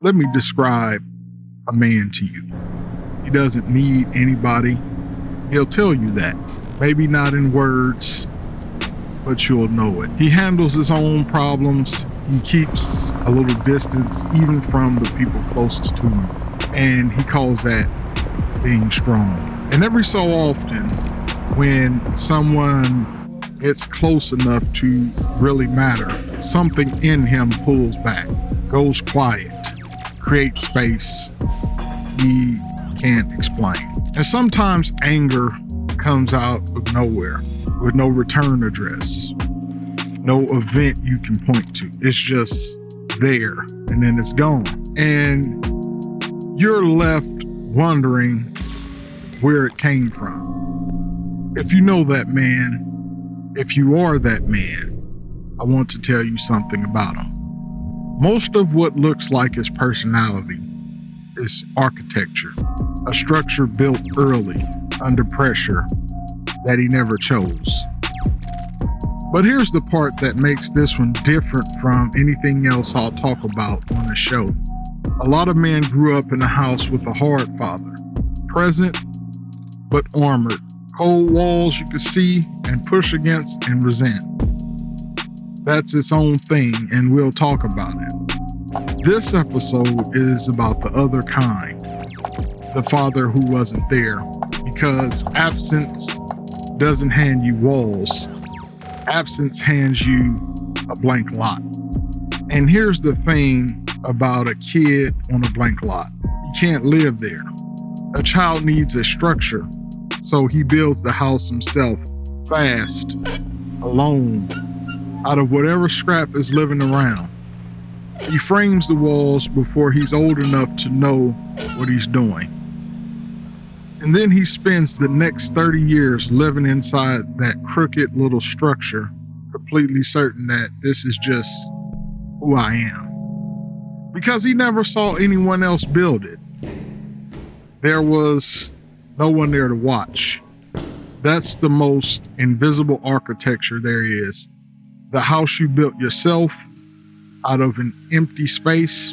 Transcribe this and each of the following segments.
Let me describe a man to you. He doesn't need anybody. He'll tell you that. Maybe not in words, but you'll know it. He handles his own problems. He keeps a little distance even from the people closest to him. And he calls that being strong. And every so often, when someone gets close enough to really matter, something in him pulls back, goes quiet, creates space he can't explain. And sometimes anger comes out of nowhere with no return address, no event you can point to. It's just there and then it's gone. And you're left wondering where it came from. If you know that man, if you are that man, I want to tell you something about him. Most of what looks like his personality is architecture, a structure built early under pressure that he never chose. But here's the part that makes this one different from anything else I'll talk about on the show. A lot of men grew up in a house with a hard father, present but armored, cold walls you could see and push against and resent. That's its own thing, and we'll talk about it. This episode is about the other kind, the father who wasn't there, because absence doesn't hand you walls. Absence hands you a blank lot. And here's the thing about a kid on a blank lot. You can't live there. A child needs a structure, so he builds the house himself, fast, alone, out of whatever scrap is living around. He frames the walls before he's old enough to know what he's doing. And then he spends the next 30 years living inside that crooked little structure, completely certain that this is just who I am. Because he never saw anyone else build it. There was no one there to watch. That's the most invisible architecture there is. The house you built yourself out of an empty space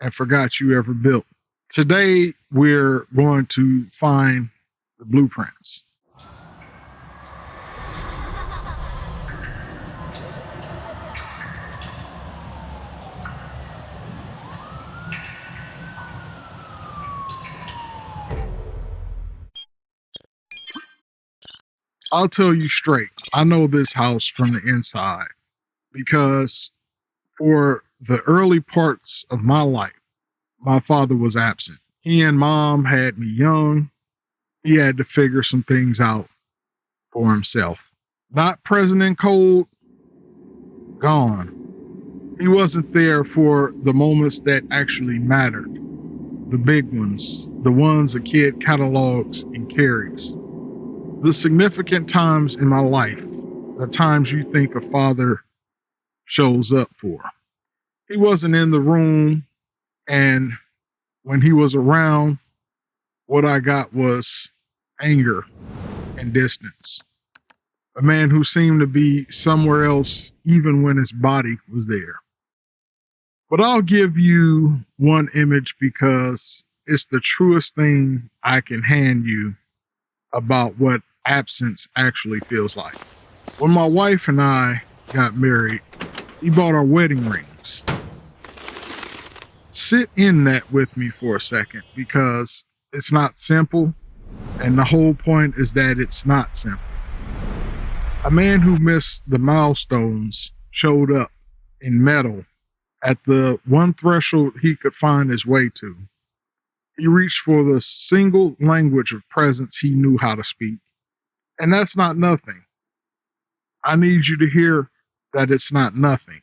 and forgot you ever built. Today, we're going to find the blueprints. I'll tell you straight, I know this house from the inside because for the early parts of my life, my father was absent. He and mom had me young. He had to figure some things out for himself. Not present and cold, gone. He wasn't there for the moments that actually mattered. The big ones, the ones a kid catalogs and carries. The significant times in my life, the times you think a father shows up for. He wasn't in the room, and when he was around, what I got was anger and distance. A man who seemed to be somewhere else even when his body was there. But I'll give you one image because it's the truest thing I can hand you about what absence actually feels like. When my wife and I got married, he bought our wedding rings. Sit in that with me for a second because it's not simple, and the whole point is that it's not simple. A man who missed the milestones showed up in metal at the one threshold he could find his way to. He reached for the single language of presence he knew how to speak. And that's not nothing. I need you to hear that it's not nothing.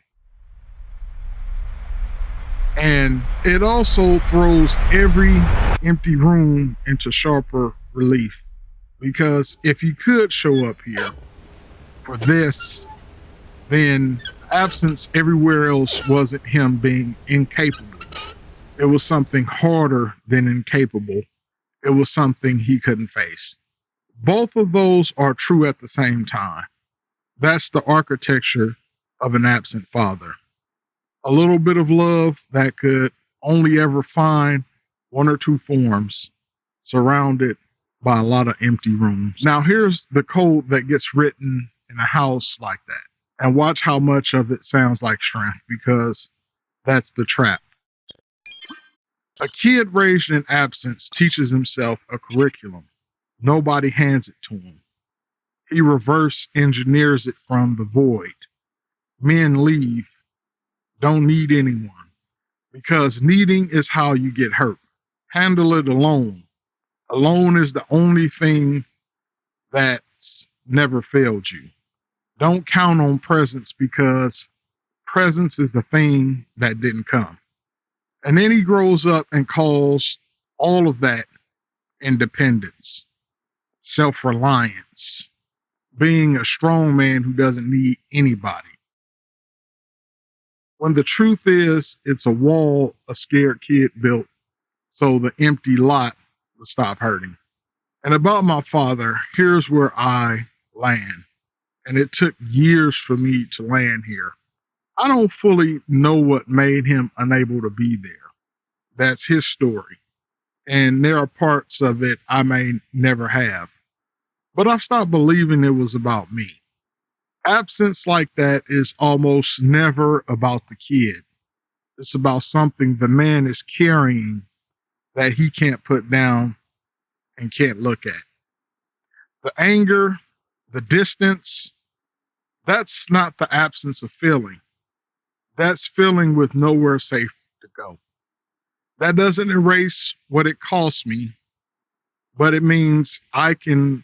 And it also throws every empty room into sharper relief. Because if he could show up here for this, then absence everywhere else wasn't him being incapable. It was something harder than incapable. It was something he couldn't face. Both of those are true at the same time. That's the architecture of an absent father. A little bit of love that could only ever find one or two forms surrounded by a lot of empty rooms. Now, here's the code that gets written in a house like that. And watch how much of it sounds like strength, because that's the trap. A kid raised in absence teaches himself a curriculum. Nobody hands it to him. He reverse engineers it from the void. Men leave, don't need anyone, because needing is how you get hurt. Handle it alone. Alone is the only thing that's never failed you. Don't count on presence, because presence is the thing that didn't come. And then he grows up and calls all of that independence, self-reliance, being a strong man who doesn't need anybody. When the truth is, it's a wall a scared kid built so the empty lot would stop hurting. And about my father, here's where I land. And it took years for me to land here. I don't fully know what made him unable to be there. That's his story. And there are parts of it I may never have. But I've stopped believing it was about me. Absence like that is almost never about the kid. It's about something the man is carrying that he can't put down and can't look at. The anger, the distance, that's not the absence of feeling. That's feeling with nowhere safe to go. That doesn't erase what it cost me, but it means I can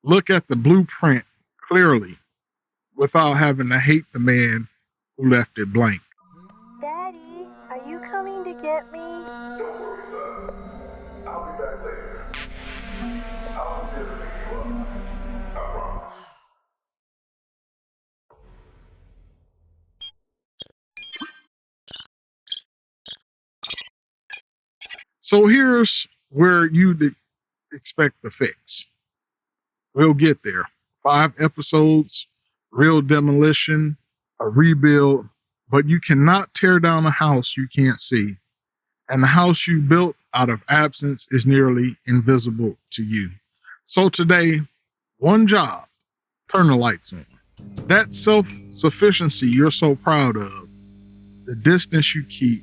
look at the blueprint clearly without having to hate the man who left it blank. Daddy, are you coming to get me? Don't worry, son. I'll be back later. I'll be there to pick you up. I promise. So here's where you'd expect the fix. We'll get there. 5 episodes, real demolition, a rebuild, but you cannot tear down a house you can't see. And the house you built out of absence is nearly invisible to you. So today, one job, turn the lights on. That self-sufficiency you're so proud of, the distance you keep,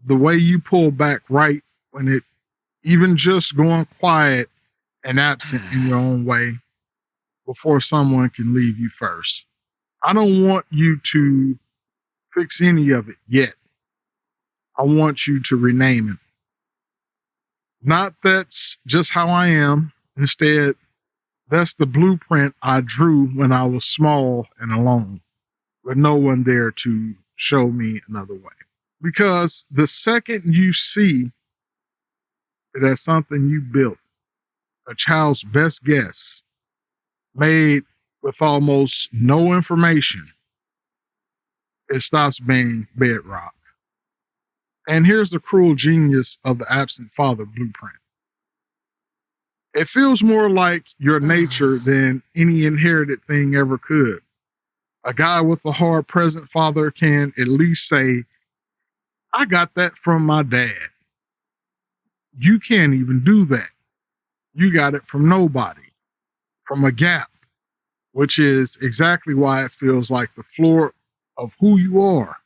the way you pull back right when it even just going quiet and absent in your own way before someone can leave you first. I don't want you to fix any of it yet. I want you to rename it. Not that's just how I am. Instead, that's the blueprint I drew when I was small and alone, with no one there to show me another way. Because the second you see that that's something you built, a child's best guess, made with almost no information, it stops being bedrock. And here's the cruel genius of the absent father blueprint. It feels more like your nature than any inherited thing ever could. A guy with a hard present father can at least say, I got that from my dad. You can't even do that. You got it from nobody, from a gap, which is exactly why it feels like the floor of who you are.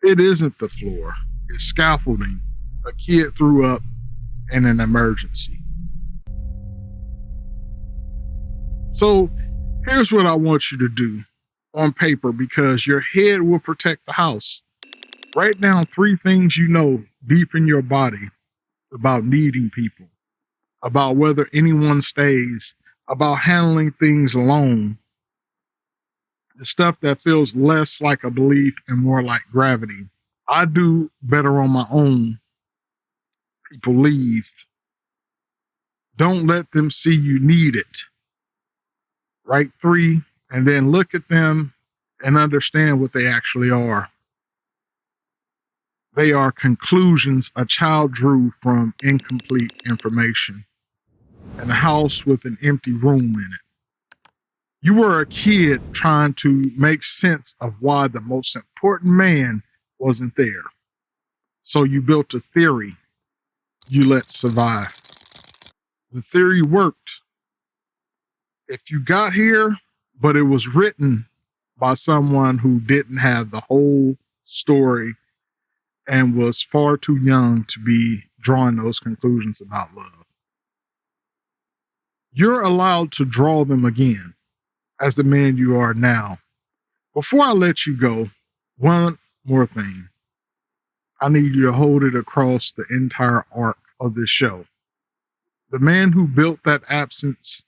It isn't the floor, it's scaffolding a kid threw up in an emergency. So here's what I want you to do on paper, because your head will protect the house. Write down 3 things you know deep in your body about needing people, about whether anyone stays, about handling things alone, the stuff that feels less like a belief and more like gravity. I do better on my own. People leave. Don't let them see you need it. Write 3 and then look at them and understand what they actually are. They are conclusions a child drew from incomplete information and a house with an empty room in it. You were a kid trying to make sense of why the most important man wasn't there. So you built a theory you let survive. The theory worked. If you got here, but it was written by someone who didn't have the whole story and was far too young to be drawing those conclusions about love, you're allowed to draw them again as the man you are now. Before I let you go, one more thing. I need you to hold it across the entire arc of this show. The man who built that absence,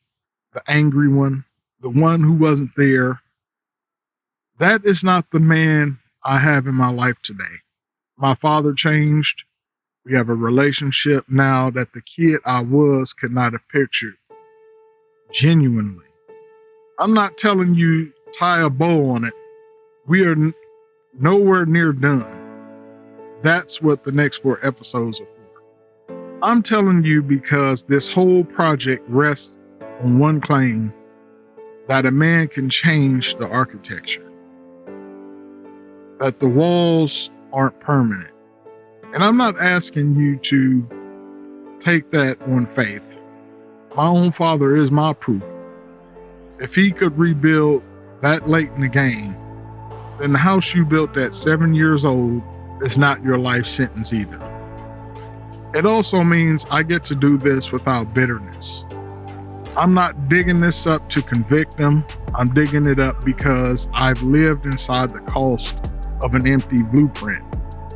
the angry one, the one who wasn't there, that is not the man I have in my life today. My father changed. We have a relationship now that the kid I was could not have pictured. Genuinely. I'm not telling you tie a bow on it. We are nowhere near done. That's what the next 4 episodes are for. I'm telling you because this whole project rests on one claim, that a man can change the architecture. That the walls aren't permanent. And I'm not asking you to take that on faith. My own father is my proof. If he could rebuild that late in the game, then the house you built at 7 years old is not your life sentence either. It also means I get to do this without bitterness. I'm not digging this up to convict them. I'm digging it up because I've lived inside the cost of an empty blueprint.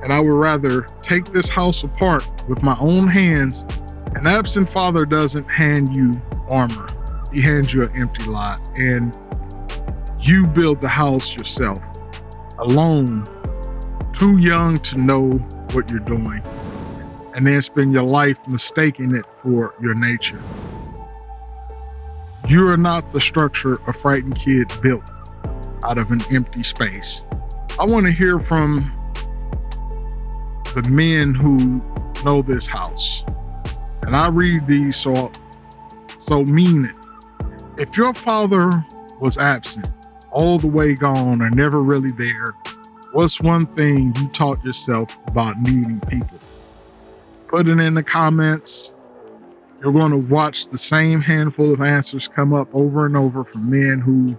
And I would rather take this house apart with my own hands. An absent father doesn't hand you armor. He hands you an empty lot. And you build the house yourself, alone, too young to know what you're doing, and then spend your life mistaking it for your nature. You are not the structure a frightened kid built out of an empty space. I want to hear from the men who know this house. And I read these, so mean it. If your father was absent, all the way gone, or never really there, what's one thing you taught yourself about needing people? Put it in the comments. You're going to watch the same handful of answers come up over and over from men who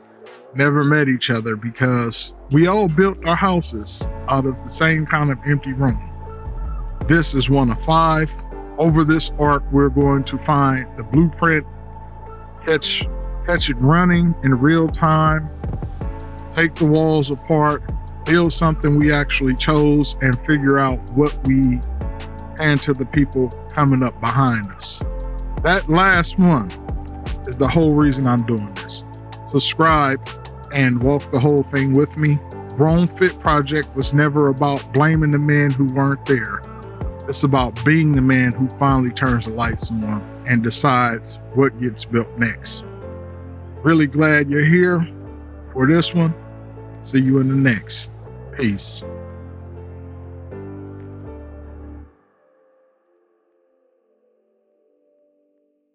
never met each other, because we all built our houses out of the same kind of empty room. This is 1 of 5. Over this arc, we're going to find the blueprint, catch it running in real time, take the walls apart, build something we actually chose, and figure out what we hand to the people coming up behind us. That last one is the whole reason I'm doing this. Subscribe and walk the whole thing with me. Grown Fit Project was never about blaming the men who weren't there. It's about being the man who finally turns the lights on and decides what gets built next. Really glad you're here for this one. See you in the next. Peace.